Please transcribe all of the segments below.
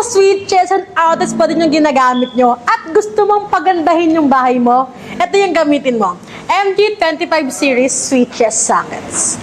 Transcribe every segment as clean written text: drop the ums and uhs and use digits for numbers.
switches and outlets pa din yung ginagamit nyo at gusto mong pagandahin yung bahay mo, ito yung gamitin mo. MG25 series switches sockets.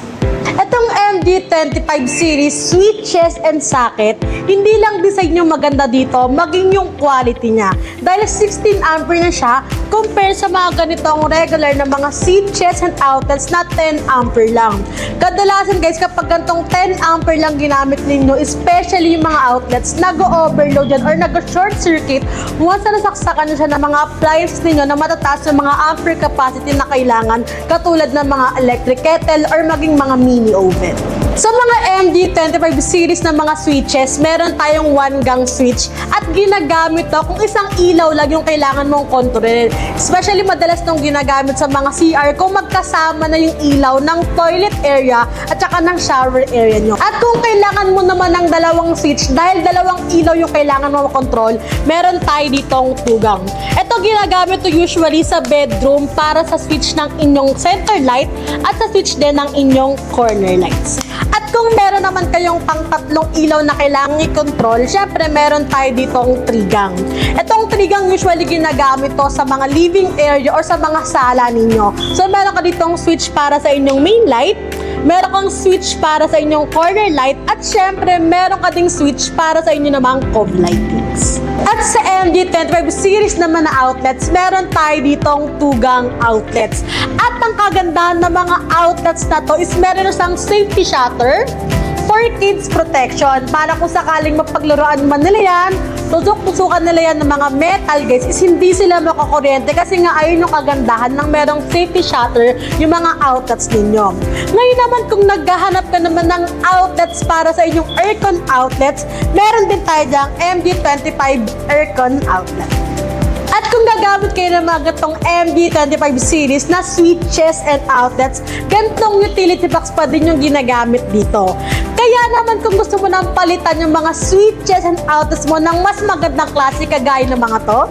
Itong MG25 series switches and socket, hindi lang design yung maganda dito, maging yung quality niya. Dahil 16 ampere na siya, compare sa mga ganitong regular na mga switches and outlets na 10 ampere lang. Kadalasan guys, kapag ganitong 10 ampere lang ginamit ninyo, especially yung mga outlets, nag-overload yan or nag-short circuit once na nasaksakan nyo siya ng mga appliances ninyo na matataas yung mga ampere capacity na kailangan, katulad ng mga electric kettle or maging mga mini oven. Sa mga MG25 series na mga switches, meron tayong 1-gang switch at ginagamit to kung isang ilaw lang yung kailangan mong kontrolin. Especially madalas nung ginagamit sa mga CR kung magkasama na yung ilaw ng toilet area at saka ng shower area nyo. At kung kailangan mo naman ng dalawang switch, dahil dalawang ilaw yung kailangan mo makontrol, meron tayo ditong 2-gang. Ito ginagamit to usually sa bedroom para sa switch ng inyong center light at sa switch din ng inyong corner lights. At kung meron naman kayong pang-tatlong ilaw na kailangan i-control, syempre meron tayo ditong 3-gang. Itong 3-gang usually ginagamit to sa mga living area or sa mga sala ninyo. So meron ka ditong switch para sa inyong main light, meron kang switch para sa inyong corner light, at syempre meron ka ding switch para sa inyo namang cove lightings. At sa MG25 series naman na outlets, meron tayo ditong 2-gang outlets. At ang kagandahan ng mga outlets na to is meron na siyang safety shutter for kids protection. Para kung sakaling mapaglaruan man nila yan, tusok-tusukan nila yan ng mga metal guys, is hindi sila makakuryente kasi nga ayun yung kagandahan ng merong safety shutter yung mga outlets ninyo. Ngayon naman kung naghahanap ka naman ng outlets para sa inyong aircon outlets, meron din tayo dyang MG25 aircon outlet. At kung gagamit kayo ng mga gatong MG25 series na switches and outlets, gantong utility box pa din yung ginagamit dito. Kaya naman kung gusto mo nang palitan yung mga switches and outlets mo ng mas magandang klase kagaya ng mga to,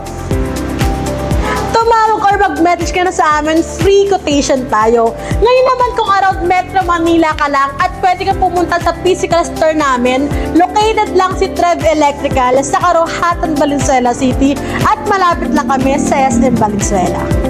tumawag or mag-message ka na sa amin, free quotation tayo. Ngayon naman kung around Metro Manila ka lang at pwede ka pumunta sa physical store namin, located lang si Trev Electrical sa Karohatan, Valenzuela City at malapit lang kami sa SM Valenzuela.